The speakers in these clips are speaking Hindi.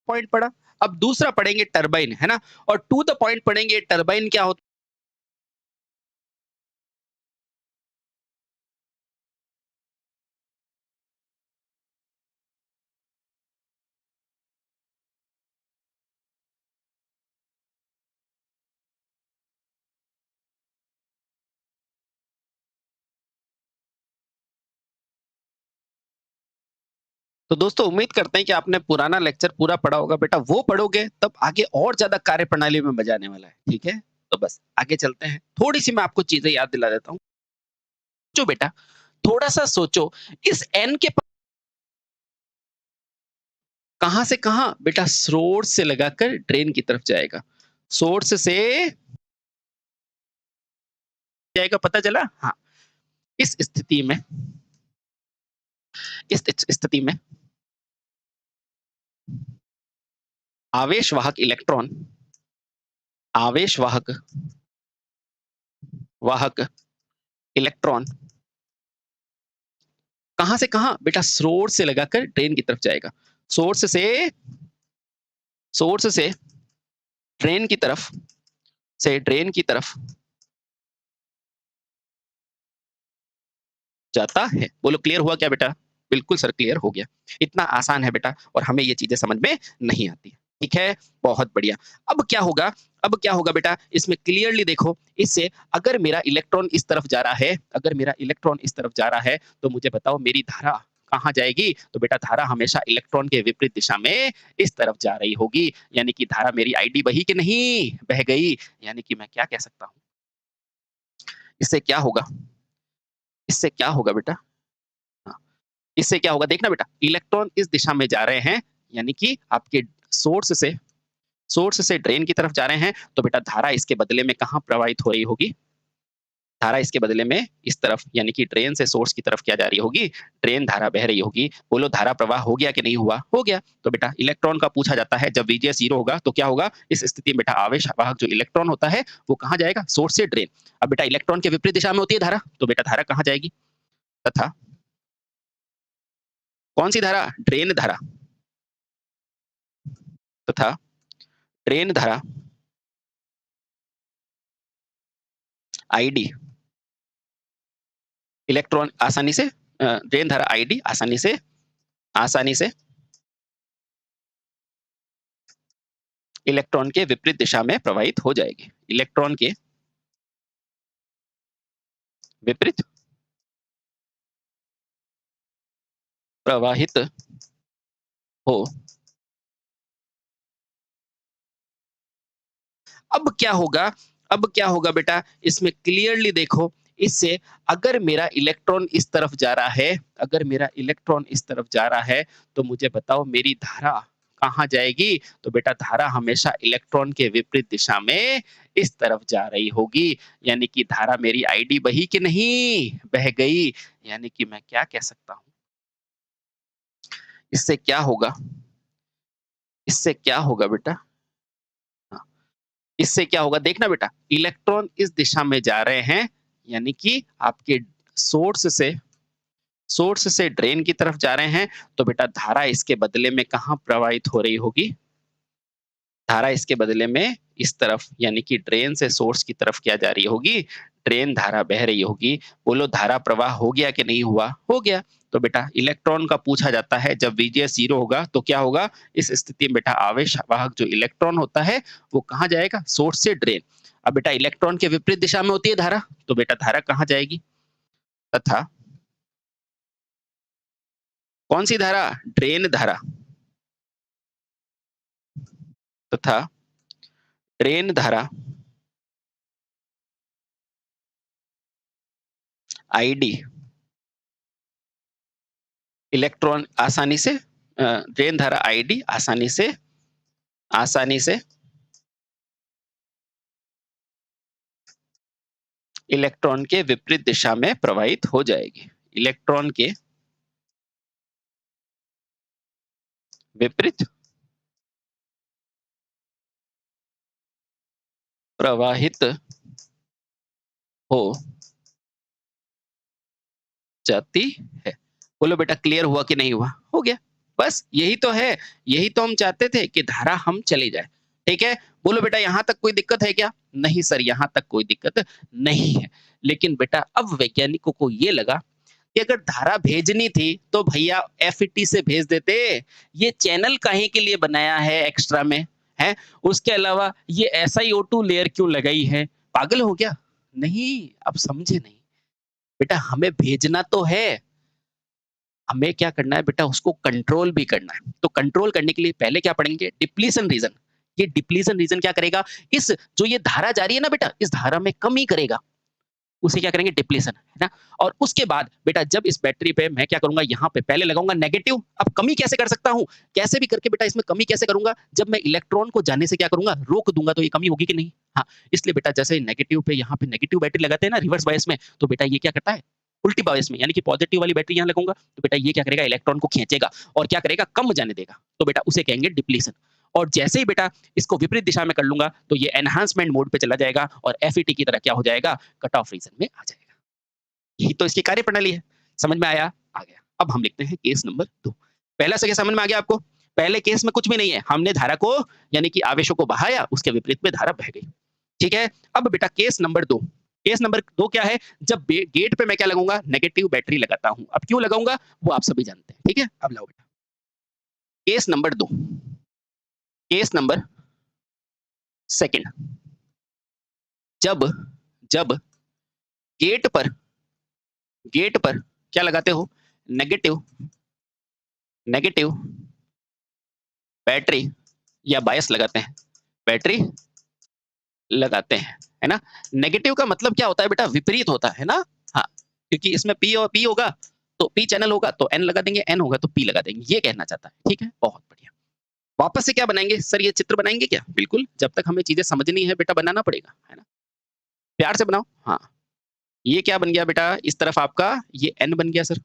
पॉइंट पढ़ा। अब दूसरा पढ़ेंगे टरबाइन, है ना? और टू द पॉइंट पढ़ेंगे टरबाइन क्या होता तो दोस्तों उम्मीद करते हैं कि आपने पुराना लेक्चर पूरा पढ़ा होगा। बेटा वो पढ़ोगे तब आगे और ज़्यादा कार्यप्रणाली में मज़ा आने वाला है, ठीक है? तो बस आगे चलते हैं। थोड़ी-सी मैं आपको चीज़ें याद दिला देता हूँ। सोचो बेटा, थोड़ा-सा सोचो, इस n के कहाँ से कहाँ? बेटा सोर्स से लगाकर ड्रेन की तरफ जाएगा। सोर्स से जाएगा, पता चला? हाँ, इस स्थिति में स्थिति में आवेश आवेश वाहक इलेक्ट्रॉन कहाँ से कहाँ? बेटा सोर्स से लगाकर ड्रेन की तरफ जाएगा। सोर्स से सोर्स से ड्रेन की तरफ ड्रेन की तरफ जाता है। बोलो क्लियर हुआ क्या बेटा? बिल्कुल सर क्लियर हो गया। इतना आसान है बेटा और हमें ये चीज़ें समझ में नहीं आती है। ठीक है? बहुत बढ़िया। अब क्या होगा? बेटा इसमें क्लियरली देखो, इससे अगर मेरा इलेक्ट्रॉन इस तरफ जा रहा है, तो मुझे बताओ मेरी धारा कहाँ जाएगी? तो बेटा धारा हमेशा इलेक्ट्रॉन के विपरीत दिशा में इस तरफ जा रही होगी। यानी कि धारा मेरी आईडी बही कि नहीं? बह गई। यानी कि मैं क्या कह सकता हूँ? इससे क्या होगा? बेटा? हाँ, इससे क्या होगा देखना बेटा, इलेक्ट्रॉन इस दिशा में जा रहे हैं, यानी कि आपके सोर्स से ड्रेन की तरफ जा रहे हैं, तो बेटा धारा इसके बदले में कहाँ प्रवाहित हो रही होगी? धारा इसके बदले में इस तरफ, यानी कि ड्रेन से सोर्स की तरफ क्या जा रही होगी? ड्रेन धारा बह रही होगी। बोलो धारा प्रवाह हो गया कि नहीं हुआ? हो गया। तो बेटा इलेक्ट्रॉन का पूछा जाता है, जब वीजीएस 0 होगा तो क्या होगा? इस स्थिति में बेटा आवेश वाहक जो इलेक्ट्रॉन होता है, वो कहाँ जाएगा? सोर्स से ड्रेन। अब बेटा इलेक्ट्रॉन के विपरीत दिशा में होती है धारा, तो बेटा धारा कहाँ जाएगी? तथा कौन-सी धारा? ड्रेन धारा। तथा ड्रेन धारा आईडी इलेक्ट्रॉन आसानी से ड्रेन धारा आईडी आसानी से इलेक्ट्रॉन के विपरीत दिशा में प्रवाहित हो जाएगी। इलेक्ट्रॉन के विपरीत प्रवाहित हो। अब क्या होगा? बेटा, इसमें क्लियरली देखो, इससे अगर मेरा इलेक्ट्रॉन इस तरफ जा रहा है, तो मुझे बताओ मेरी धारा कहाँ जाएगी? तो बेटा धारा हमेशा इलेक्ट्रॉन के विपरीत दिशा में इस तरफ जा रही होगी। यानी कि धारा मेरी आईडी बही कि नहीं? बह गई। यानी कि मैं क्या कह सकता हूँ? इससे क्या होगा? बेटा? हाँ। इससे क्या होगा देखना बेटा, इलेक्ट्रॉन इस दिशा में जा रहे हैं, यानी कि आपके सोर्स से ड्रेन की तरफ जा रहे हैं, तो बेटा धारा इसके बदले में कहाँ प्रवाहित हो रही होगी? धारा इसके बदले में इस तरफ, यानी कि ड्रेन से सोर्स की तरफ क्या जा रही होगी? ड्रेन धारा बह रही होगी। बोलो धारा प्रवाह हो गया कि नहीं हुआ? हो गया। तो बेटा इलेक्ट्रॉन का पूछा जाता है, जब वीजीएस 0 होगा तो क्या होगा? इस स्थिति में बेटा आवेश वाहक जो इलेक्ट्रॉन होता है, वो कहाँ जाएगा? सोर्स से ड्रेन। अब बेटा इलेक्ट्रॉन के विपरीत दिशा में होती है धारा, तो बेटा धारा कहाँ जाएगी? तथा कौन सी धारा? ड्रेन धारा। तथा ड्रेन धारा आईडी इलेक्ट्रॉन ड्रेन धारा आईडी आसानी से इलेक्ट्रॉन के विपरीत दिशा में प्रवाहित हो जाएगी। इलेक्ट्रॉन के विपरीत प्रवाहित हो जाती है। बोलो बेटा क्लियर हुआ कि नहीं हुआ? हो गया। बस यही तो है, यही तो हम चाहते थे कि धारा हम चली जाए, ठीक है? बोलो बेटा यहाँ तक कोई दिक्कत है क्या? नहीं सर, यहाँ तक कोई दिक्कत नहीं है। लेकिन बेटा अब वैज्ञानिकों को ये लगा कि अगर धारा भेजनी थी तो भैया एफईटी से भेज देते। ये चैनल काहे के लिए बनाया है एक्स्ट्रा में, हैं? उसके अलावा ये SiO2 लेयर क्यों लगाई है? पागल हो क्या? नहीं, आप समझे नहीं। बेटा हमें भेजना तो है, हमें क्या करना है बेटा उसको कंट्रोल भी करना है। तो कंट्रोल करने के लिए पहले क्या पढ़ेंगे? Depletion region. ये डिप्लीशन रीजन क्या करेगा? इस जो ये धारा जा रही है ना बेटा, इस धारा में कमी करेगा। उसे क्या करेंगे? डिप्लीशन, है ना? और उसके बाद बेटा जब इस बैटरी पे मैं क्या करूँगा? यहाँ पे पहले लगाऊँगा नेगेटिव। अब कमी कैसे कर सकता हूँ? कैसे भी करके बेटा इसमें कमी कैसे करूँगा? जब मैं इलेक्ट्रॉन को जाने से क्या करूँगा? रोक दूँगा तो ये कमी होगी कि नहीं? हाँ, इसलिए बेटा जैसे नेगेटिव पे यहाँ पे नेगेटिव बैटरी लगाते हैं ना रिवर्स बायस में, तो बेटा ये क्या करता है? उल्टी बायस में यानी कि पॉजिटिव वाली बैटरी यहाँ लगाऊँगा, तो बेटा ये क्या करेगा? इलेक्ट्रॉन को खींचेगा और क्या करेगा? कम जाने देगा। तो बेटा उसे कहेंगे डिप्लीशन। और जैसे ही बेटा इसको विपरीत दिशा में कर लूँगा, तो ये एनहांसमेंट मोड पे चला जाएगा और एफईटी की तरह क्या हो जाएगा? कट ऑफ रीजन में आ जाएगा। यही तो इसकी कार्यप्रणाली है। समझ में आया? आ गया। अब हम लिखते हैं केस नंबर 2। पहला से क्या समझ में आ गया आपको? पहले केस में कुछ भी नहीं है। हमने धारा को यानी कि आवेशों को बहाया, उसके विपरीत में धारा बह गई। ठीक है? अब बेटा केस नंबर 2। केस नंबर 2 क्या है? जब गेट पे मैं क्या लगाऊँगा? नेगेटिव बैटरी लगाता हूँ। अब क्यों लगाऊँगा? वो आप सभी जानते हैं। ठीक है? अब लाओ बेटा। Case number 2। केस नंबर 2 जब जब गेट पर क्या लगाते हो? नेगेटिव नेगेटिव बैटरी या बायस लगाते हैं। बैटरी लगाते हैं, है ना? नेगेटिव का मतलब क्या होता है बेटा? विपरीत होता है ना? हाँ, क्योंकि इसमें पी और पी होगा, तो पी चैनल होगा तो एन लगा देंगे, एन होगा तो पी लगा देंगे। ये कहना चाहता है, ठीक है? बहुत बढ़िया। वापस से क्या बनाएँगे? सर ये चित्र बनाएँगे क्या? बिल्कुल, जब तक हमें चीज़ें समझनी है बेटा बनाना पड़ेगा, है ना? प्यार से बनाओ। हाँ, ये क्या बन गया बेटा? इस तरफ आपका ये एन बन गया सर।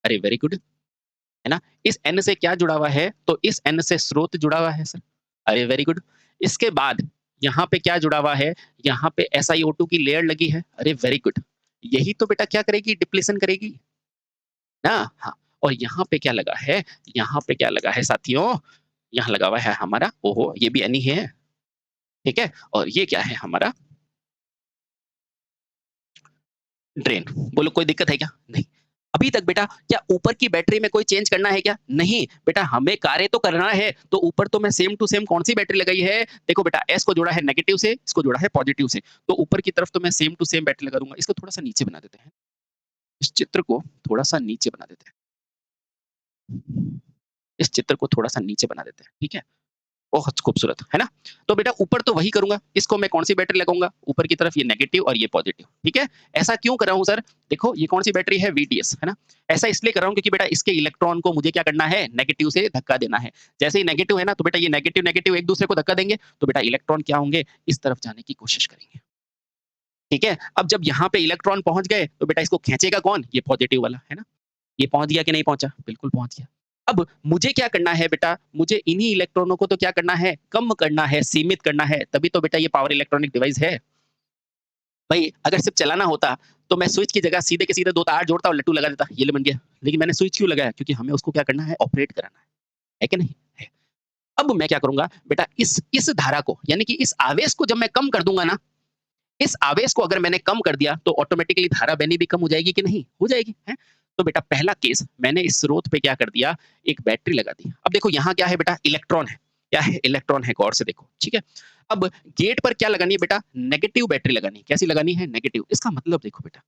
अरे वेरी गुड, है ना? इस एन से क्या जुड़ा हुआ है? तो इस एन से स्रोत जुड़ा हुआ है सर। अरे वेरी गुड। इसके बाद यहाँ पे क्या जुड़ा हुआ है? यहाँ पे SiO2 की लेयर लगी है। अरे वेरी गुड। यही तो बेटा क्या करेगी? डिप्लीशन करेगी, ना? हाँ, और यहाँ पे क्या लगा है? यहाँ पे क्या लगा है साथियों? यहाँ लगा हुआ है हमारा ओहो! ये भी एन ही है, ठीक है? और ये क्या है हमारा? ड्रेन। बोलो कोई दिक्कत है क्या? नहीं। अभी तक बेटा क्या ऊपर की बैटरी में कोई चेंज करना है क्या? नहीं, बेटा हमें कार्य तो करना है, तो ऊपर तो मैं सेम टू सेम कौन-सी बैटरी लगाई है? देखो बेटा एस को जोड़ा है नेगेटिव से, इसको जोड़ा है पॉजिटिव से, तो ऊपर की तरफ तो मैं सेम टू सेम बैटरी लगा दूँगा। इसको थोड़ा-सा नीचे बना देते हैं। इस चित्र को थोड़ा-सा नीचे बना देते हैं। इस चित्र को थोड़ा-सा नीचे बना देते हैं, ठीक है? बहुत खूबसूरत, है ना? तो बेटा ऊपर तो वही करूँगा, इसको मैं कौन-सी बैटरी लगाऊँगा? ऊपर की तरफ ये नेगेटिव और ये पॉजिटिव, ठीक है? ऐसा क्यों कर रहा हूँ सर? देखो ये कौन-सी बैटरी है? VDS, है ना? ऐसा इसलिए कर रहा हूँ क्योंकि बेटा इसके इलेक्ट्रॉन को मुझे क्या करना है? नेगेटिव से धक्का देना है। जैसे ही नेगेटिव है ना, तो बेटा ये नेगेटिव-नेगेटिव एक दूसरे को धक्का देंगे, तो बेटा इलेक्ट्रॉन क्या होंगे? इस तरफ जाने की कोशिश करेंगे, ठीक है? अब जब यहाँ पे इलेक्ट्रॉन पहुँच गए, तो बेटा इसको खींचेगा कौन? ये पॉजिटिव वाला, है ना? ये पहुँच गया कि नहीं पहुँचा? बिल्कुल पहुँच गया। अब मुझे क्या करना है बेटा? मुझे इन्हीं इलेक्ट्रॉनों को तो क्या करना है? कम करना है, सीमित करना है, तभी तो बेटा ये पावर इलेक्ट्रॉनिक डिवाइस है। भई अगर सिर्फ़ चलाना होता, तो मैं स्विच की जगह सीधे के सीधे 2 तार जोड़ता और लट्टू लगा देता, ये ले बन गया। लेकिन मैंने स्विच क्यों लगाया? क्योंकि हमें उसको क्या करना है? ऑपरेट कराना है कि नहीं? है। अब मैं क्या करूँगा? बेटा इस धारा को यानी कि इस आवेश को जब मैं कम कर दूँगा ना, इस आवेश को अगर मैंने कम कर दिया, तो ऑटोमैटिकली धारा बहनी भी कम हो जाएगी कि नहीं? हो जाएगी, हैं? तो बेटा पहला केस मैंने इस स्रोत पे क्या कर दिया? एक बैटरी लगा दी। अब देखो यहाँ क्या है बेटा? इलेक्ट्रॉन है। क्या है? इलेक्ट्रॉन है, गौर से देखो, ठीक है? अब गेट पर क्या लगानी है बेटा? नेगेटिव बैटरी लगानी है। कैसी लगानी है? नेगेटिव। इसका मतलब देखो बेटा,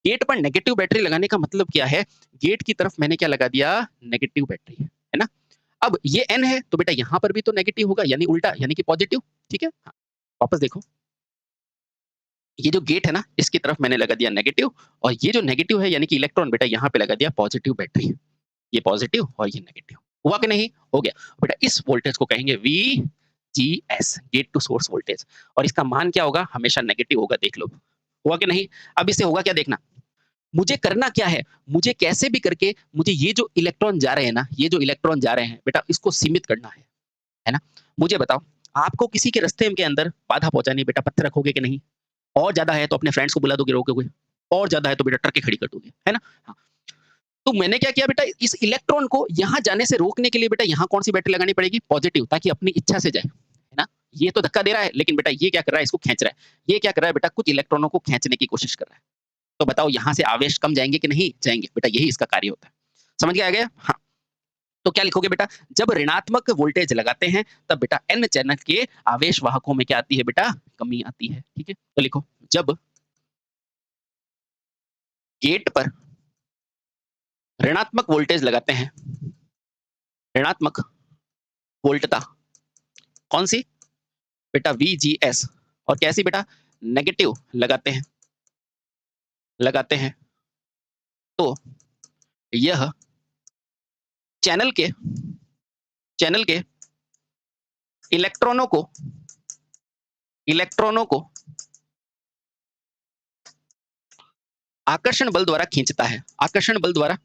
गेट पर नेगेटिव बैटरी लगाने का मतलब क्या है? गेट की तरफ मैंने क्या लगा दिया? नेगेटिव बैटरी, है ना? अब ये N है, तो बेटा यहाँ पर भी तो नेगेटिव होगा, यानी उल्टा, यानी कि पॉजिटिव, ठीक है? हाँ, वापस देखो। ये जो गेट है ना, इसकी तरफ मैंने लगा दिया नेगेटिव और ये जो नेगेटिव है यानी कि इलेक्ट्रॉन बेटा यहाँ पे लगा दिया पॉजिटिव बैटरी। ये पॉजिटिव और ये नेगेटिव। हुआ कि नहीं? हो गया। बेटा इस वोल्टेज को कहेंगे VGS gate to source voltage और इसका मान क्या होगा? हमेशा नेगेटिव होगा, देख लो। हुआ कि नहीं? अब इससे होगा क्या देखना। मुझे करना क्या है? मुझे कैसे भी करके मुझे ये जो इलेक्ट्रॉन जा रहे हैं ना, ये जो इलेक्ट्रॉन जा रहे हैं, बेटा इसको सीमित करना है ना? मुझे बताओ, आपको किसी के रास्ते के अंदर बाधा पहुँचानी है, बेटा पत्थर रखोगे कि नहीं? और ज़्यादा है तो अपने फ्रेंड्स को बुला दोगे, रोकोगे। और ज़्यादा है तो बेटा ट्रकें खड़ी कर दोगे, है ना? हाँ, तो मैंने क्या किया बेटा, इस इलेक्ट्रॉन को यहाँ जाने से रोकने के लिए बेटा यहाँ कौन सी बैटरी लगानी पड़ेगी, पॉजिटिव, ताकि अपनी इच्छा से जाए, है ना? ये तो धक्का दे रहा है, लेकिन बेटा ये क्या कर रहा है, इसको खींच रहा है। ये क्या कर रहा है बेटा, कुछ इलेक्ट्रॉनों को खींचने की कोशिश कर रहा है। तो बताओ यहाँ से आवेश कम जाएंगे कि नहीं जाएंगे, बेटा यही इसका कार्य होता है। समझ में आ गया? हाँ। तो क्या लिखोगे बेटा, जब ऋणात्मक वोल्टेज लगाते हैं तब बेटा एन चैनल के आवेश वाहकों में क्या आती है बेटा, कमी आती है। ठीक है, तो लिखो, जब गेट पर ऋणात्मक वोल्टेज लगाते हैं, ऋणात्मक वोल्टता कौन सी बेटा, VGS, और कैसी बेटा, नेगेटिव लगाते हैं तो यह चैनल के इलेक्ट्रॉनों को आकर्षण बल द्वारा खींचता है। आकर्षण बल द्वारा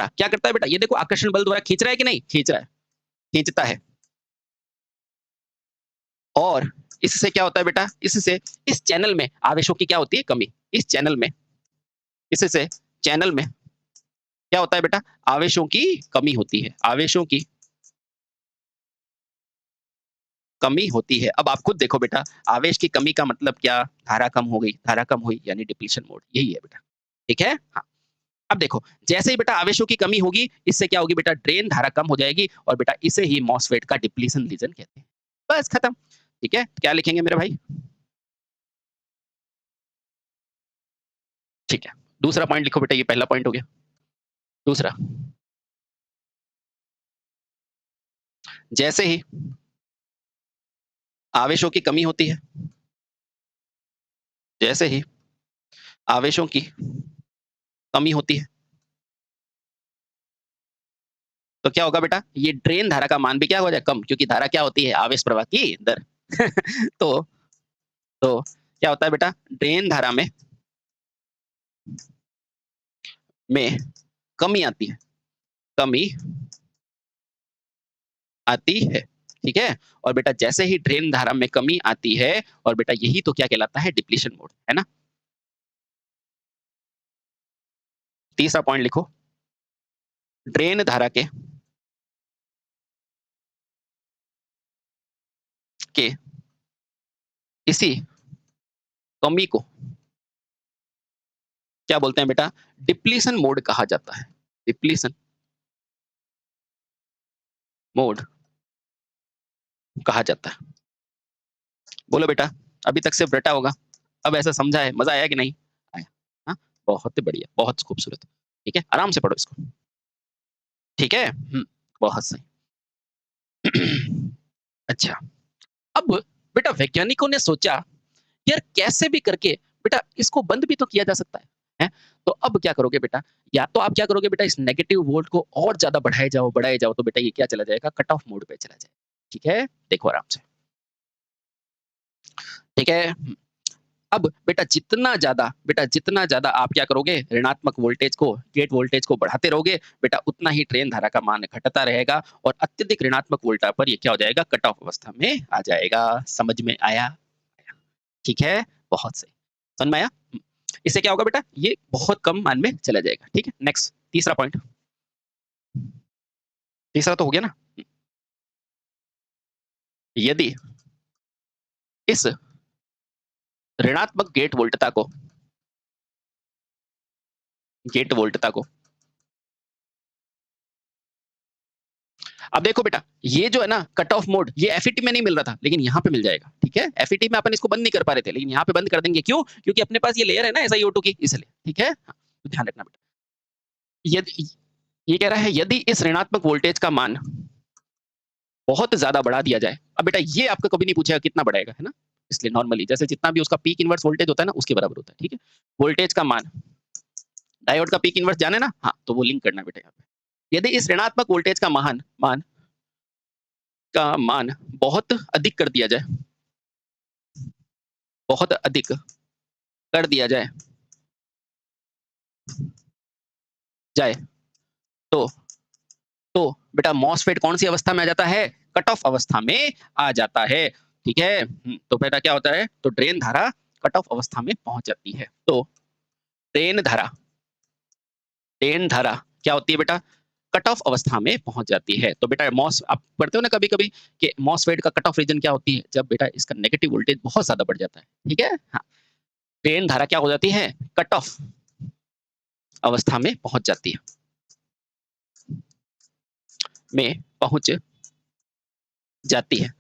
क्या करता है बेटा, ये देखो आकर्षण बल द्वारा खींच रहा है कि नहीं, खींच रहा है, खींचता है। और इससे क्या होता है बेटा, इससे इस चैनल में आवेशों की क्या होती है, कमी। इस चैनल में, इससे चैनल में क्या होता है बेटा, आवेशों की कमी होती है। आवेशों की कमी होती है। अब आप खुद देखो बेटा, आवेश की कमी का मतलब क्या, धारा कम हो गई, धारा कम हुई यानी डिप्लीशन मोड, यही है बेटा। ठीक है, हाँ। अब देखो, जैसे ही बेटा आवेशों की कमी होगी, इससे क्या होगी बेटा, ड्रेन धारा कम हो जाएगी, और बेटा इसे ही मॉसफेट का डिप्लीशन रीजन कहते हैं। बस खत्म। ठीक है, क्या लिखेंगे मेरे भाई? ठीक है, दूसरा पॉइंट लिखो बेटा, ये पहला पॉइंट हो गया। दूसरा, जैसे ही आवेशों की कमी होती है, जैसे ही आवेशों की कमी होती है, तो क्या होगा बेटा, ये ड्रेन धारा का मान भी क्या हो जाए, कम, क्योंकि धारा क्या होती है, आवेश प्रवाह की दर। तो क्या होता है बेटा, ड्रेन धारा में कमी आती है, कमी आती है। ठीक है, और बेटा जैसे ही ड्रेन धारा में कमी आती है, और बेटा यही तो क्या कहलाता है, डिप्लीशन मोड, है ना? तीसरा पॉइंट लिखो, ड्रेन धारा के इसी कमी को क्या बोलते हैं बेटा, डिप्लीशन मोड कहा जाता है। डिप्लीशन मोड कहा जाता है। बोलो बेटा, अभी तक सिर्फ रटा होगा, अब ऐसा समझा है, मजा आया कि नहीं आया? हाँ, बहुत बढ़िया, बहुत खूबसूरत। ठीक है, आराम से पढ़ो इसको। ठीक है, बहुत सही। अच्छा, अब बेटा वैज्ञानिकों ने सोचा, यार कैसे भी करके बेटा इसको बंद भी तो किया जा सकता है, हैं? तो अब क्या करोगे बेटा, या तो आप क्या करोगे बेटा, इस नेगेटिव वोल्ट को और ज्यादा बढ़ाए जाओ, तो बेटा ये क्या चला जाएगा, कट ऑफ मोड पे चला जाएगा। ठीक है, देखो आराम से। ठीक है, अब बेटा जितना ज्यादा आप क्या करोगे, ऋणात्मक वोल्टेज को, गेट वोल्टेज को बढ़ाते रहोगे बेटा, उतना ही ड्रेन धारा का मान घटता रहेगा, और अत्यधिक ऋणात्मक वोल्टा पर ये क्या हो जाएगा, कट ऑफ अवस्था में आ जाएगा। समझ में आया? ठीक है, बहुत सही, समझ में आया? इससे क्या होगा बेटा, ये बहुत कम मान में चला जाएगा। ठीक है, नेक्स्ट, तीसरा पॉइंट। तीसरा तो हो गया ना। यदि इस ऋणात्मक गेट वोल्टता को, अब देखो बेटा, ये जो है ना कट ऑफ मोड, ये एफईटी में नहीं मिल रहा था, लेकिन यहाँ पे मिल जाएगा। ठीक है, एफईटी में अपन इसको बंद नहीं कर पा रहे थे, लेकिन यहाँ पे बंद कर देंगे। क्यों? क्योंकि अपने पास ये लेयर है ना SiO2 की, इसलिए। ठीक है, हाँ, तो ध्यान रखना बेटा। यदि ये कह रहा है, यदि इस ऋणात्मक वोल्टेज का मान बहुत ज्यादा बढ़ा दिया जाए, अब बेटा ये आपको कभी नहीं पूछेगा कितना बढ़ाएगा, है ना? इसलिए नॉर्मली जैसे जितना भी उसका पीक इनवर्स वोल्टेज होता है ना, उसके बराबर होता है। ठीक है, वोल्टेज का मान, डायोड का पीक इनवर्स जाने ना, हाँ, तो वो लिंक करना बेटा यहाँ पे। यदि इस ऋणात्मक वोल्टेज का मान बहुत अधिक कर दिया जाए, बहुत अधिक कर दिया जाए तो बेटा मॉसफेट कौन सी अवस्था में आ जाता है, कट ऑफ अवस्था में आ जाता है। ठीक है, तो बेटा क्या होता है, तो ड्रेन धारा कट ऑफ अवस्था में पहुंच जाती है। तो ड्रेन धारा, ड्रेन धारा क्या होती है बेटा? कट ऑफ अवस्था में पहुंच जाती है। तो बेटा मॉस आप पढ़ते हो ना कभी-कभी कि मॉसफेट का कट ऑफ रीजन क्या होती है? जब बेटा इसका नेगेटिव वोल्टेज बहुत ज़्यादा बढ़ जाता है, ठीक है? हाँ, ड्रेन धारा क्या हो जाती है? कट ऑफ अवस्था में पहुंच जाती है, में पहुंच जाती है।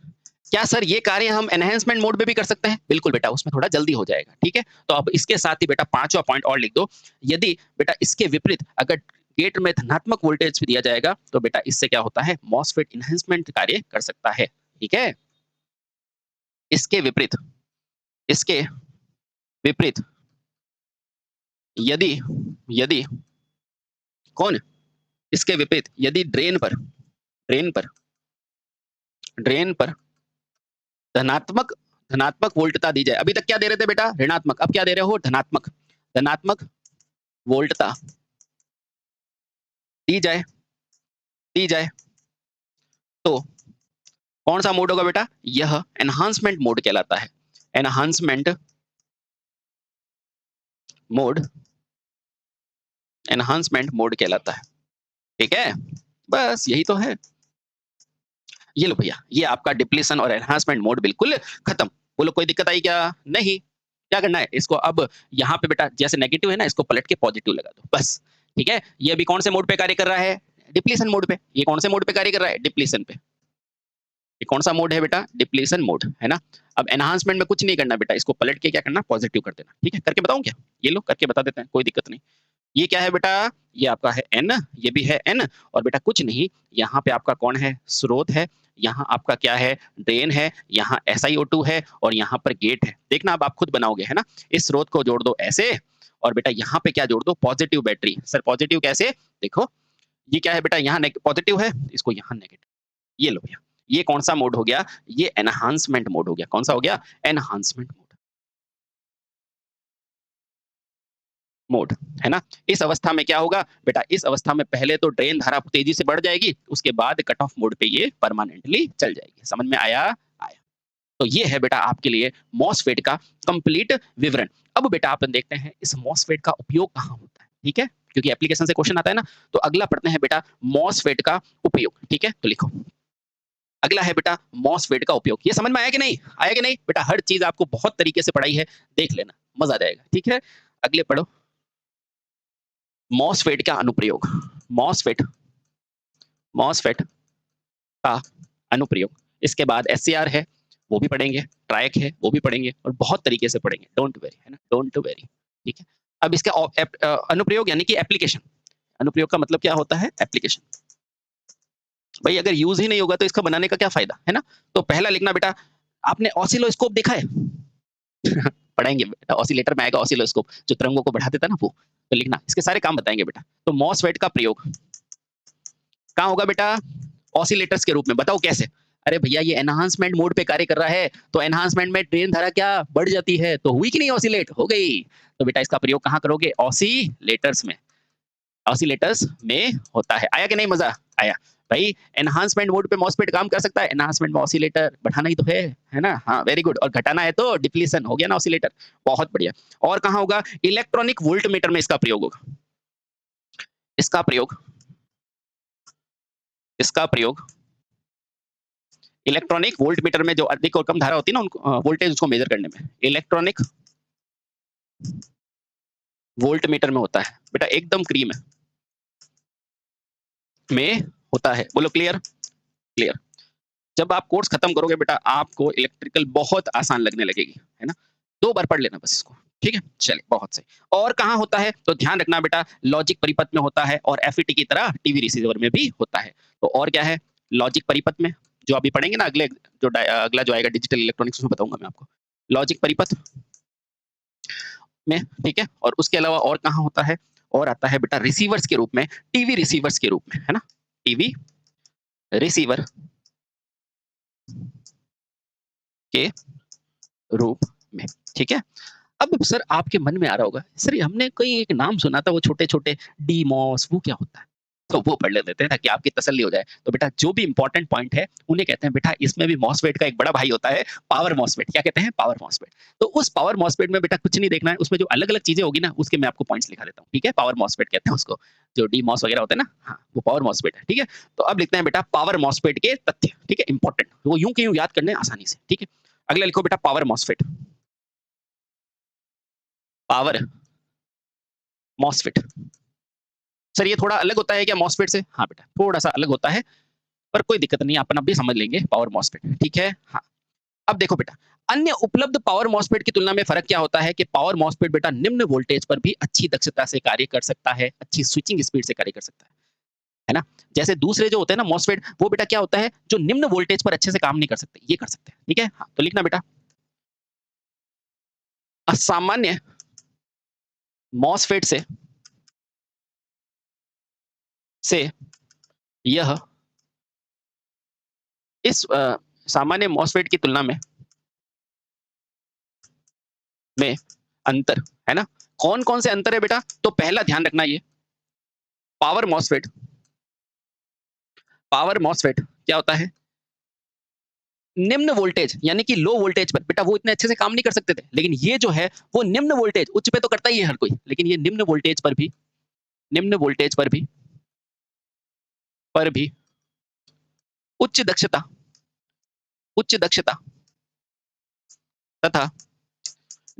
क्या सर ये कार्य हम एनहांसमेंट मोड में भी कर सकते हैं? बिल्कुल बेटा, उसमें थोड़ा जल्दी हो जाएगा, ठीक है? तो अब इसके साथ ही बेटा 5वां पॉइंट और लिख दो। यदि बेटा इसके विपरीत अगर गेट में धनात्मक वोल्टेज दिया जाएगा, तो बेटा इससे क्या होता है? मॉसफेट एनहांसमेंट कार्य कर सकता है, ठीक है? इसके विपरीत, इसके विपरीत यदि यदि कौन? इसके विपरीत यदि ड्रेन पर धनात्मक धनात्मक वोल्टता दी जाए। अभी तक क्या दे रहे थे बेटा? ऋणात्मक। अब क्या दे रहे हो? धनात्मक। धनात्मक वोल्टता दी जाए, दी जाए तो कौन सा मोड होगा बेटा? यह एनहांसमेंट मोड कहलाता है। एनहांसमेंट मोड, एनहांसमेंट मोड कहलाता है, ठीक है? बस यही तो है। ये लो भैया, ये आपका डिप्लीशन और एनहांसमेंट मोड बिल्कुल खत्म। बोलो कोई दिक्कत आई क्या? नहीं। क्या करना है? इसको अब यहाँ पे बेटा जैसे नेगेटिव है ना, इसको पलट के पॉजिटिव लगा दो, बस। ठीक है? ये अभी कौन से मोड पे कार्य कर रहा है? डिप्लीशन मोड पे। ये कौन से मोड पे कार्य कर रहा है? डिप्लीशन पे। ये कौन सा मोड है बेटा? डिप्लीशन मोड, है ना? अब एनहांसमेंट में कुछ नहीं करना बेटा, इसको पलट के क्या करना? पॉजिटिव कर देना। ठीक है? करके बताऊं क्या? ये लो करके बता देते हैं, कोई दिक्कत नहीं। ये क्या है बेटा? ये आपका है एन, ये भी है एन, और बेटा कुछ नहीं, यहाँ पे आपका कौन है? स्रोत है, यहाँ आपका क्या है? ड्रेन है, यहाँ SiO2 है और यहाँ पर गेट है। देखना अब आप खुद बनाओगे, है ना? इस स्रोत को जोड़ दो ऐसे, और बेटा यहाँ पे क्या जोड़ दो? Positive battery. सर पॉजिटिव कैसे? देखो ये क्या है बेटा? यहाँ पॉजिटिव है, इसको यहाँ नेगेटिव। ये लो भैया, ये कौन सा मोड हो गया? ये एनहांसमेंट मोड हो गया। कौन सा हो गया? Enhancement mode. मोड, है ना? इस अवस्था में क्या होगा बेटा? इस अवस्था में पहले तो ड्रेन धारा तेजी से बढ़ जाएगी, उसके बाद कट ऑफ मोड पे ये परमानेंटली चल जाएगी। समझ में आया? आया। तो ये है बेटा आपके लिए मॉसफेट का कंप्लीट विवरण। अब बेटा आप देखते हैं इस मॉसफेट का उपयोग कहाँ होता है, ठीक है? क्योंकि एप्लीकेशन से क्वेश्चन आता है ना, तो अगला पढ़ते हैं बेटा मॉसफेट का उपयोग, ठीक है? तो लिखो, अगला है बेटा मॉसफेट का उपयोग। ये समझ में आया कि नहीं? आया कि नहीं? बेटा हर चीज आपको बहुत तरीके से पढ़ाई है, देख लेना, मजा आ जाएगा, ठीक है? अगले पढ़ो, मॉसफेट का अनुप्रयोग। मॉसफेट, मॉसफेट का अनुप्रयोग। इसके बाद SCR है, वो भी पढ़ेंगे, ट्रायक है, वो भी पढ़ेंगे, और बहुत तरीके से पढ़ेंगे। डोंट वरी, है ना? डोंट वरी, ठीक है? अब इसका अनुप्रयोग यानी कि एप्लीकेशन। अनुप्रयोग का मतलब क्या होता है? एप्लीकेशन। भाई अगर यूज ही नहीं होगा तो इसका बनाने का क्या फायदा, है ना? तो पहला लिखना बेटा, आपने ऑसिलोस्कोप देखा है? पढ़ाएंगे बेटा, ऑसिलेटर में आएगा ऑसिलोस्कोप, जो तरंगों को बढ़ा देता है ना वो। तो लिखना, इसके सारे काम बताएंगे बेटा। तो मॉसफेट का प्रयोग कहाँ होगा बेटा? ऑसिलेटर्स के रूप में। बताओ कैसे? अरे भैया ये एनहांसमेंट मोड पे कार्य कर रहा है, तो एनहांसमेंट में ड्रेन धारा क्या बढ़ जाती है, तो हुई कि नहीं? ऑसिलेट हो गई। तो बेटा इसका प्रयोग कहाँ करोगे? ऑसिलेटर्स में। ऑसिलेटर्स में होता है। आया कि नहीं? मजा आया? भाई एनहांसमेंट मोड पे मॉसफेट काम कर सकता है, एनहांसमेंट में ऑसिलेटर बढ़ाना ही तो है ना? हाँ वेरी गुड। और घटाना है तो डिप्लीशन, हो गया ना ऑसिलेटर। बहुत बढ़िया। और कहाँ होगा? इलेक्ट्रॉनिक वोल्टमीटर में इसका प्रयोग होगा। इसका प्रयोग, इसका प्रयोग इलेक्ट्रॉनिक वोल्टमीटर में जो अधिक और कम धारा होती है ना, उनको वोल्टेज उसको मेजर करने में इलेक्ट्रॉनिक वोल्टमीटर में होता है बेटा। एकदम क्रीम है में होता है। बोलो क्लियर? क्लियर। जब आप कोर्स खत्म करोगे बेटा, आपको इलेक्ट्रिकल बहुत आसान लगने लगेगी, है ना? 2 बार पढ़ लेना बस इसको, ठीक है? चलिए बहुत सही। और कहाँ होता है? तो ध्यान रखना बेटा, लॉजिक परिपथ में होता है, और FET की तरह टीवी रिसीवर में भी होता है। तो और क्या है? लॉजिक परिपथ में, जो अभी पढ़ेंगे ना अगले, जो अगला जो आएगा डिजिटल इलेक्ट्रॉनिक्स, उसमें बताऊंगा मैं आपको। लॉजिक परिपथ में, ठीक है? और उसके अलावा और कहाँ होता है? और आता है बेटा रिसीवर्स के रूप में, टीवी रिसीवर्स के रूप में, है ना? टीवी रिसीवर के रूप में, ठीक है? अब सर आपके मन में आ रहा होगा, सर हमने कोई एक नाम सुना था, वो छोटे-छोटे डीमॉस, वो क्या होता है? तो वो पढ़ लेते हैं ताकि आपकी तसल्ली हो जाए। तो बेटा जो भी इंपॉर्टेंट पॉइंट है उन्हें कहते हैं बेटा इसमें भी मॉसफेट का एक बड़ा भाई होता है पावर मॉसफेट। क्या कहते हैं? Power MOSFET. तो उस पावर मॉसफेट में बेटा कुछ नहीं देखना है, उसमें जो अलग-अलग चीज़ें होगी ना उसके मैं आपको पॉइंट्स लिखा देता हूँ। ठीक है? पावर मॉसफेट कहते हैं उसको। जो डीमॉस वगैरह होते हैं ना, हाँ, वो पावर मॉसफेट है। ठीक है? तो अब लिखते हैं बेटा पावर मॉसफेट के तथ्य। ठीक है? इंपॉर्टेंट। वो यूँ के यूँ याद करने आसानी से। ठीक है? अगला लिखो बेटा power MOSFET. Power MOSFET. Sir ये थोड़ा अलग होता है क्या मॉसफेट से? हाँ बेटा, थोड़ा-सा अलग होता है, पर कोई दिक्कत नहीं, अपन अभी समझ लेंगे पावर मॉसफेट। ठीक है? हाँ। अब देखो बेटा, अन्य उपलब्ध पावर मॉसफेट की तुलना में फ़र्क क्या होता है कि पावर मॉसफेट बेटा निम्न वोल्टेज पर भी अच्छी दक्षता से कार्य कर सकता है, अच्छी स्विचिंग स्पीड से कार्य कर सकता है ना? जैसे दूसरे जो होते हैं ना मॉसफेट, वो बेटा क्या होता है, जो निम्न वोल्टेज पर अच्छे से काम नहीं कर सकते, ये कर सकते हैं। ठीक है? हाँ, तो लिखना बेटा सामान्य मॉसफेट से यह इस सामान्य मॉसफेट की तुलना में अंतर, है ना? कौन-कौन से अंतर है बेटा? तो पहला ध्यान रखना ये, पावर मॉसफेट क्या होता है? निम्न वोल्टेज यानी कि लो वोल्टेज पर बेटा वो इतने अच्छे से काम नहीं कर सकते थे। लेकिन ये जो है वो निम्न वोल्टेज, उच्च पे तो करता ही है हर कोई, लेकिन ये निम्न वोल्टेज पर भी उच्च दक्षता उच्च दक्षता तथा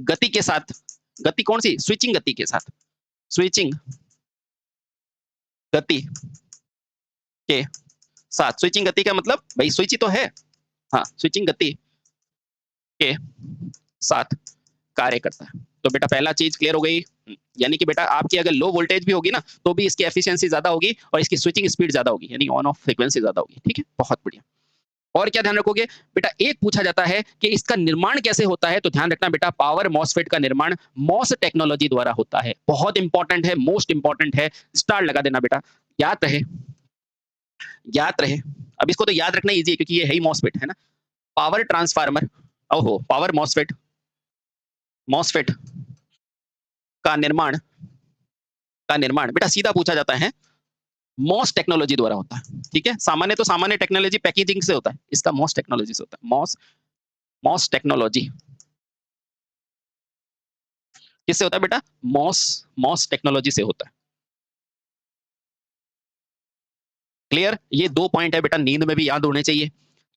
गति के साथ, गति कौन-सी? स्विचिंग गति के साथ, स्विचिंग गति के स्विचिंग गति का मतलब भई स्विच ही तो है। हाँ, स्विचिंग गति के साथ कार्य करता है। तो बेटा पहला चीज़ क्लियर हो गई। यानी कि बेटा आपकी अगर लो वोल्टेज भी होगी ना, तो भी इसकी एफिशिएंसी ज़्यादा होगी और इसकी स्विचिंग स्पीड ज़्यादा होगी, यानी ऑन ऑफ फ्रीक्वेंसी ज़्यादा होगी। ठीक है? बहुत बढ़िया। और क्या ध्यान रखोगे? बेटा एक पूछा जाता है कि इसका निर्माण कैसे होता है? तो ध्यान रखना बेटा पावर मॉसफेट का निर्माण मॉस टेक्नोलॉजी द्वारा होता है। बहुत इंपॉर्टेंट है, मोस्ट इंपॉर्टेंट है। स्टार लगा देना बेटा। याद रहे, याद रहे। अब इसको तो याद रखना ईज़ी है क्योंकि ये है ही मॉसफेट, है ना? पावर ट्रांसफार्मर ओहो! पावर मॉसफेट मॉसफेट का निर्माण बेटा सीधा पूछा जाता है, मॉस टेक्नोलॉजी द्वारा होता है। ठीक है? सामान्य तो सामान्य टेक्नोलॉजी पैकेजिंग से होता है। इसका मॉस टेक्नोलॉजी से होता है। मॉस टेक्नोलॉजी किससे होता है बेटा? मॉस टेक्नोलॉजी से होता है। क्लियर? ये 2 पॉइंट है बेटा, नींद में भी याद होने चाहिए।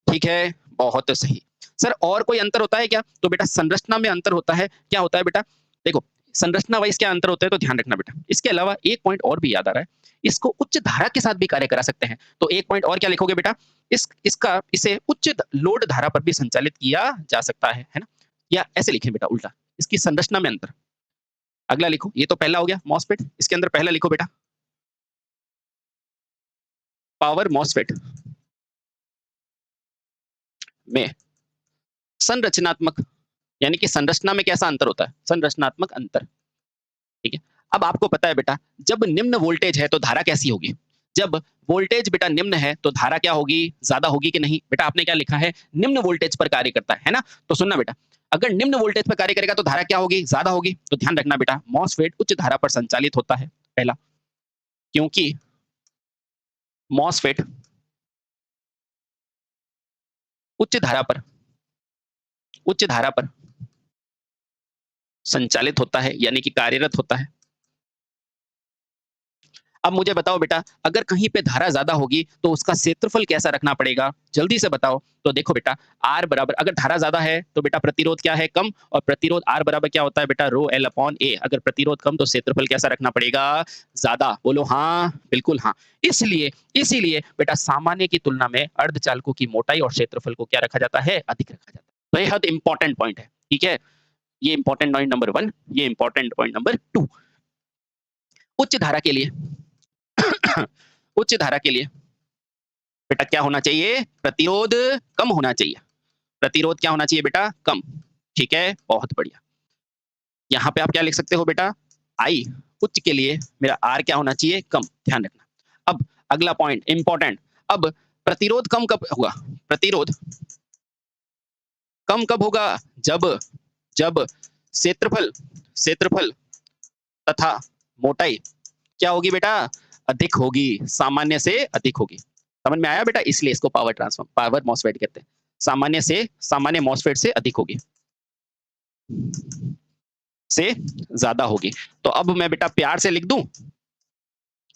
ठीक है? बहुत सही। सर और कोई अंतर होता है क्या? तो बेटा संरचना में अंतर होता है। क्या होता है बेटा? देखो, संरचना वाइज़ क्या अंतर होता है तो ध्यान रखना बेटा। इसके अलावा एक पॉइंट और भी याद आ रहा है। इसको उच्च धारा के साथ भी कार्य करा सकते हैं। तो एक पॉइंट और क्या लिखोगे बेटा? इसे उच्च लोड धारा पर भी संचालित किया जा सकता है ना? या ऐसे लिखें बेटा उल्टा, इसकी संरचना में अंतर। अगला लिखो, ये तो पहला हो गया मॉसफेट, इसके अंदर पहला लिखो बेटा, पावर मॉसफेट में संरचनात्मक यानी कि संरचना में कैसा अंतर होता है? संरचनात्मक अंतर, ठीक है? अब आपको पता है बेटा, जब निम्न वोल्टेज है तो धारा कैसी होगी? जब वोल्टेज बेटा निम्न है तो धारा क्या होगी? ज़्यादा होगी कि नहीं? बेटा आपने क्या लिखा है? निम्न वोल्टेज पर कार्य करता है ना? तो सुनना बेटा, अगर निम्न वोल्टेज पर कार्य करेगा तो धारा क्या होगी? ज़्यादा होगी। तो ध्यान रखना बेटा, मॉसफेट उच्च धारा पर संचालित होता है, पहला, क्योंकि मॉसफेट उच्च धारा पर उच्च धारा पर संचालित होता है, यानी कि कार्यरत होता है। अब मुझे बताओ बेटा, अगर कहीं पे धारा ज़्यादा होगी, तो उसका क्षेत्रफल कैसा रखना पड़ेगा? जल्दी से बताओ। तो देखो बेटा, R बराबर अगर धारा ज़्यादा है, तो बेटा प्रतिरोध क्या है? कम और प्रतिरोध R बराबर क्या होता है बेटा? rho L अपॉन A अगर प्रतिरोध कम, तो क्षेत्रफल कैसा रखना पड़ेगा? ज़्यादा। बोलो हाँ, बिल्कुल हाँ। इसलिए इसीलिए बेटा सामान्य की तुलना में अर्धचालकों की मोटाई और क्षेत्रफल को क्या रखा जाता है? अधिक रखा जाता है। बेहद इंपॉर्टेंट पॉइंट है, ठीक है? ये इंपॉर्टेंट पॉइंट नंबर 1, ये इंपॉर्टेंट पॉइंट नंबर 2। उच्च धारा के लिए उच्च धारा के लिए बेटा क्या होना चाहिए? प्रतिरोध कम होना चाहिए। प्रतिरोध क्या होना चाहिए बेटा? कम। ठीक है? बहुत बढ़िया। यहाँ पे आप क्या लिख सकते हो बेटा? I उच्च के लिए मेरा R क्या होना चाहिए? कम। ध्यान रखना। अब अगला पॉइंट इम्पोर्टेंट। अब प्रतिरोध कम कब होगा? प्रतिरोध कम कब होगा? जब जब क्षेत्रफल क्षेत्रफल तथा मोटाई क्या होगी बेटा? अधिक होगी, सामान्य से अधिक होगी। समझ में आया बेटा? इसलिए इसको पावर मॉसफेट कहते हैं। सामान्य मॉसफेट से अधिक होगी, से ज़्यादा होगी। तो अब मैं बेटा प्यार से लिख दूँ?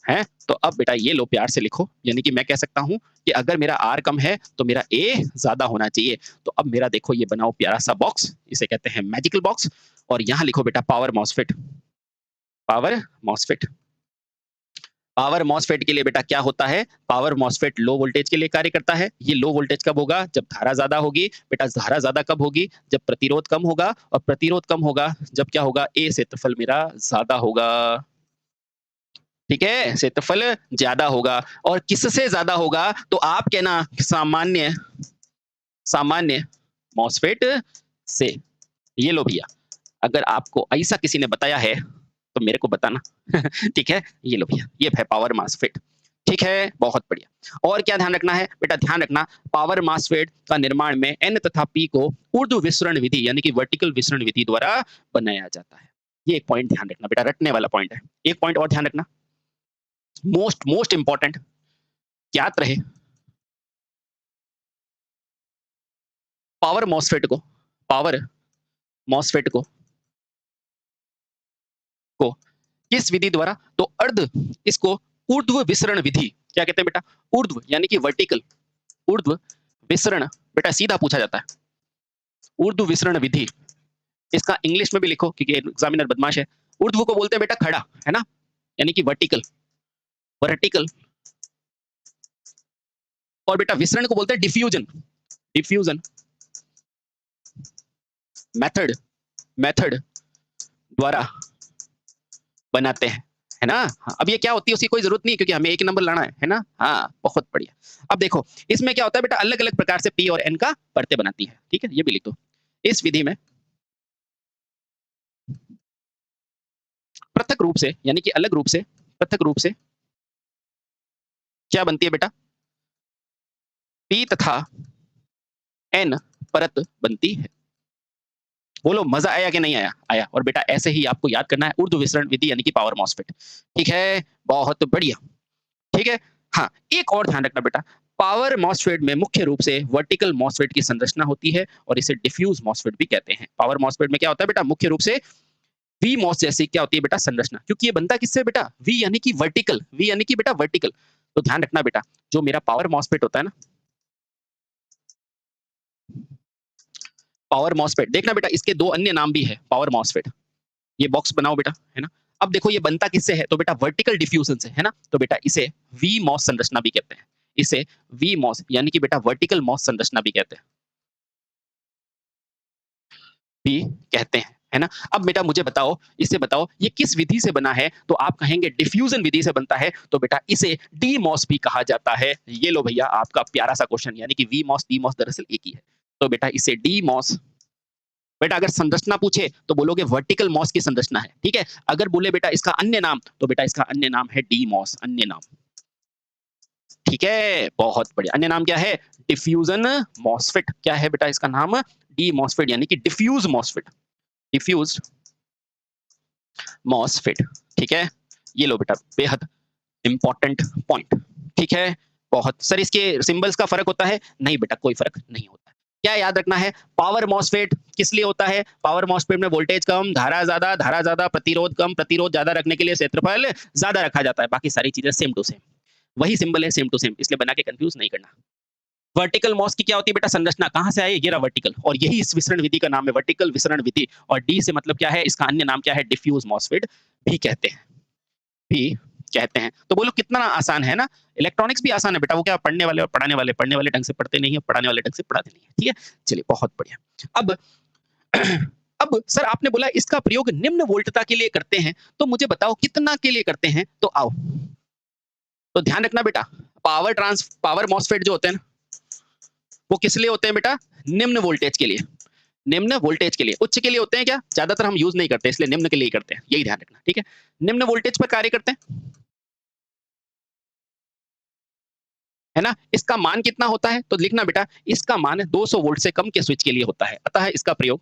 हैं? तो अब बेटा ये लो प्यार से लिखो, यानी कि मैं कह सकता हूँ कि अगर मेरा R कम है तो मेरा A ज़्यादा होना चाहिए। तो अब मेरा देखो ये बनाओ प्यारा-सा बॉक्स, इसे कहते हैं मैजिकल बॉक्स और यहाँ लिखो बेटा power MOSFET. Power MOSFET. Power MOSFET के लिए बेटा क्या होता है? पावर मॉसफेट लो वोल्टेज के लिए कार्य करता है। ये लो वोल्टेज कब होगा? जब धारा ज़्यादा होगी। बेटा धारा ज़्यादा कब होगी? जब प्रतिरोध कम होगा और प्रतिरोध कम होगा जब क्या होगा? A क्षेत्रफल मेरा ज़्यादा होगा। ठीक है? क्षेत्रफल ज़्यादा होगा और किससे ज़्यादा होगा? तो आप कहना सामान्य मॉसफेट से। ये लो भैया, अगर आपको ऐसा किसी ने बताया है तो मेरे को बताना। ठीक है? ये लो भैया, ये है पावर मॉसफेट। ठीक है? बहुत बढ़िया। और क्या ध्यान रखना है? बेटा ध्यान रखना पावर मॉसफेट का निर्माण में N तथा P को ऊर्ध्व विसरण विधि यानी कि वर्टिकल विसरण विधि द्वारा बनाया जाता है। ये एक पॉइंट ध्यान रखना बेटा, रटने वाला पॉइंट है। एक पॉइंट और ध्यान रखना, मोस्ट इंपॉर्टेंट, ज्ञात रहे पावर मॉसफेट को पावर मॉसफेट को किस विधि द्वारा? तो इसको ऊर्ध्व विसरण विधि क्या कहते हैं बेटा? ऊर्ध्व यानी कि वर्टिकल, ऊर्ध्व विसरण बेटा सीधा पूछा जाता है। ऊर्ध्व विसरण विधि, इसका इंग्लिश में भी लिखो क्योंकि एग्जामिनर बदमाश है। ऊर्ध्व को बोलते हैं बेटा खड़ा, है ना? यानी कि वर्टिकल, वर्टिकल। और बेटा विसरण को बोलते हैं डिफ्यूजन, डिफ्यूजन मेथड द्वारा बनाते हैं, है ना? हाँ, अब ये क्या होती है उसकी कोई जरूरत नहीं है क्योंकि हमें एक नंबर लाना है ना? हाँ, बहुत बढ़िया। अब देखो इसमें क्या होता है बेटा, अलग अलग प्रकार से P और N का परतें बनाती है। ठीक है, ये भी लिख दो। इस विधि में पृथक रूप से यानी कि अलग रूप से, पृथक रूप से क्या बनती है बेटा? P तथा N परत बनती है। बोलो मजा आया कि नहीं आया? आया। और बेटा ऐसे ही आपको याद करना है ऊर्ध्व विसरण विधि यानी कि पावर मॉसफेट। ठीक है, बहुत बढ़िया। ठीक है, हाँ, एक और ध्यान रखना बेटा, पावर मॉसफेट में मुख्य रूप से वर्टिकल मॉसफेट की संरचना होती है और इसे डिफ्यूज मॉसफेट भी कहते हैं। पावर मॉसफेट में क्या होता है बेटा? मुख्य रूप से वी मॉस जैसी क्या होती है बेटा? संरचना। क्योंकि ये बनता किससे बेटा? वी यानी कि वर्टिकल, वी यानी कि बेटा वर्टिकल। तो ध्यान रखना बेटा, जो मेरा पावर मॉसफेट होता है ना, पावर मॉसफेट, देखना बेटा इसके दो अन्य नाम भी है पावर मॉसफेट। ये बॉक्स बनाओ बेटा, है ना? अब देखो ये बनता किससे है? तो बेटा वर्टिकल डिफ्यूजन से, है ना? तो बेटा इसे वी मॉस संरचना भी कहते हैं। इसे वी मॉस यानी कि बेटा वर्टिकल मॉस संरचना भी कहते हैं, भी कहते हैं, है ना? अब बेटा मुझे बताओ, इससे बताओ ये किस विधि से बना है? तो आप कहेंगे डिफ्यूजन विधि से बनता है, तो बेटा इसे डी मॉस भी कहा जाता है। ये लो भैया आपका प्यारा सा क्वेश्चन, यानी कि वी मॉस डी मॉस दरअसल एक ही है। तो बेटा इसे डी मॉस, बेटा अगर संरचना पूछे तो बोलोगे वर्टिकल मॉस की संरचना है। ठीक है, अगर बोले बेटा इसका अन्य नाम, तो बेटा इसका अन्य नाम है डी मॉस, अन्य नाम। ठीक है, बहुत बढ़िया। अन्य नाम क्या है? Diffusion MOSFET. क्या है बेटा इसका नाम? डी मॉसफेट यानी कि डिफ्यूज मॉसफेट, डिफ्यूज मॉसफेट। ठीक है, ये लो बेटा बेहद इंपॉर्टेंट पॉइंट। ठीक है, बहुत सर इसके सिंबल्स का फर्क होता है? नहीं बेटा कोई फर्क नहीं होता है। क्या याद रखना है? पावर मॉसफेट किस लिए होता है? पावर मॉसफेट में वोल्टेज कम, धारा ज्यादा, प्रतिरोध कम, प्रतिरोध ज्यादा रखने के लिए क्षेत्रफल ज्यादा रखा जाता है। बाकी सारी चीजें सेम टू सेम, वही सिंबल है, सेम टू सेम, इसलिए बना के कंफ्यूज नहीं करना। वर्टिकल मॉस की क्या होती है बेटा? संरचना। कहां से आई? ये रहा वर्टिकल, और यही इस विसरण विधि का नाम है, वर्टिकल विसरण विधि। और डी से मतलब क्या है? इसका अन्य नाम क्या है? डिफ्यूज मॉसफेट भी कहते हैं, भी कहते हैं। तो बोलो कितना आसान है ना? इलेक्ट्रॉनिक्स भी आसान है बेटा, वो क्या पढ़ने वाले और पढ़ने वाले ढंग से पढ़ते नहीं है, पढ़ाने वाले ढंग से पढ़ाते नहीं है। ठीक है, चलिए बहुत बढ़िया। अब अब सर आपने बोला इसका प्रयोग निम्न वोल्टता के लिए करते हैं, तो मुझे बताओ कितना के लिए करते हैं? तो आओ, तो ध्यान रखना बेटा, पावर मॉसफेट जो होते हैं ना, वो किस लिए होते हैं बेटा? निम्न वोल्टेज के लिए, निम्न वोल्टेज के लिए। उच्च के लिए होते हैं क्या? ज्यादातर हम यूज नहीं करते, इसलिए निम्न के लिए ही करते हैं, यही ध्यान रखना। ठीक है, निम्न वोल्टेज पर कार्य करते हैं, है ना? इसका मान कितना होता है? तो लिखना बेटा इसका मान 200 वोल्ट से कम के स्विच के लिए होता है। अतः इसका प्रयोग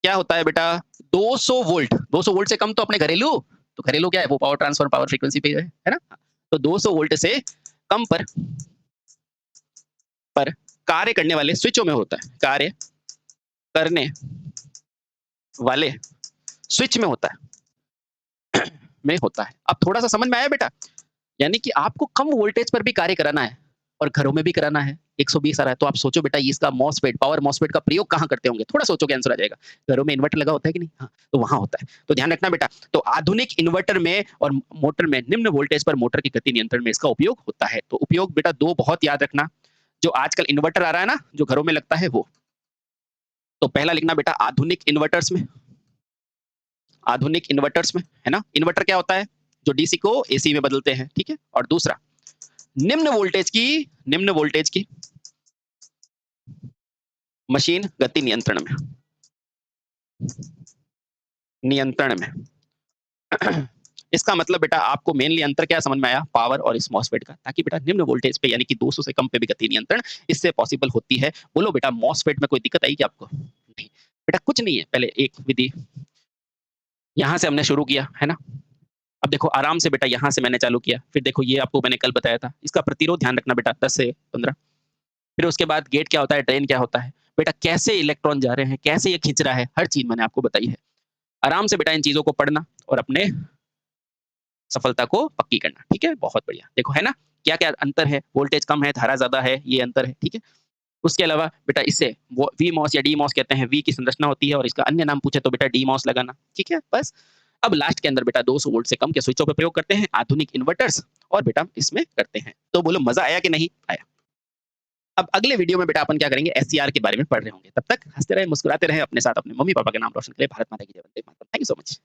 क्या होता है बेटा? 200 वोल्ट, 200 वोल्ट से कम तो अपने घरेलू, तो घरेलू क्या है वो पावर ट्रांसफर पावर फ्रीक्वेंसी पे है ना? तो 200 वोल्ट से कम पर कार्य करने वाले स्विचों में होता है, कार्य करने वाले स्विच में होता है में होता है। अब थोड़ा-सा समझ में आया बेटा? यानी कि आपको कम वोल्टेज पर भी कार्य कराना है और घरों में भी कराना है। 120 आ रहा है तो आप सोचो बेटा ये इसका मॉसफेट पावर मॉसफेट का प्रयोग कहाँ करते होंगे? थोड़ा सोचोगे आंसर आ जाएगा। घरों में इन्वर्टर लगा होता है कि नहीं? हाँ, तो वहाँ होता है। तो ध्यान रखना बेटा, तो आधुनिक इन्वर्टर में और मोटर में निम्न वोल्टेज पर मोटर की गति नियंत्रण में इसका उपयोग होता है। तो उपयोग बेटा 2 बहुत याद रखना, जो आजकल इन्वर्टर आ रहा है ना, जो घरों में लगता है वो। तो पहला लिखना बेटा आधुनिक इन्वर्टर्स में, है ना? इन्वर्टर क्या होता है? जो डीसी को एसी में बदलते हैं, ठीक है? और दूसरा निम्न वोल्टेज की मशीन गति नियंत्रण में इसका मतलब बेटा आपको मेनली अंतर क्या समझ में आया? पावर और इस मॉसफेट का, ताकि बेटा निम्न वोल्टेज पे यानी कि 200 से कम पे भी गति नियंत्रण इससे पॉसिबल होती है। बोलो बेटा मॉसफेट में कोई दिक्कत आई क्या आपको? नहीं। बेटा कुछ नहीं है, पहले एक विधि यहाँ से हमने शुरू किया, है ना? अब देखो आराम से बेटा यहाँ से मैंने चालू किया, फिर देखो ये आपको मैंने कल बताया था, इसका प्रतिरोध ध्यान रखना बेटा 10 से 15। फिर उसके बाद गेट क्या होता है, ड्रेन क्या होता है, बेटा कैसे इलेक्ट्रॉन जा रहे हैं, कैसे ये खींच रहा है, हर चीज़ मैंने आपको बताई है। आराम से बेटा इन चीज़ों को पढ़ना और अपने सफलता को पक्की करना, ठीक है? बहुत बढ़िया। देखो है ना, क्या-क्या अंतर है, वोल्टेज कम है, धारा ज़्यादा है, ये अंतर है, ठीक है? उसके अलावा बेटा इससे वो वीमॉस या डीमॉस कहते हैं, वी की संरचना होती है और इसका अन्य नाम पूछे तो बेटा डीमॉस लगाना, ठीक है? बस अब लास्ट के अंदर बेटा 200 वोल्ट से कम के स्विचों पे प्रयोग करते हैं, आधुनिक इन्वर्टर्स और बेटा इसमें करते हैं। तो बोलो मज़ा आया कि नहीं आया? अब अगले वीडियो में बेटा अपन क्या करेंगे एससीआर के बारे में पढ़ रहे होंगे। तब तक हँसते रहें, मुस्कुराते रहें, अपने साथ अपने मम्मी-पापा का नाम रोशन करें। भारत माता की जय, Vande Mataram. Thank you so much.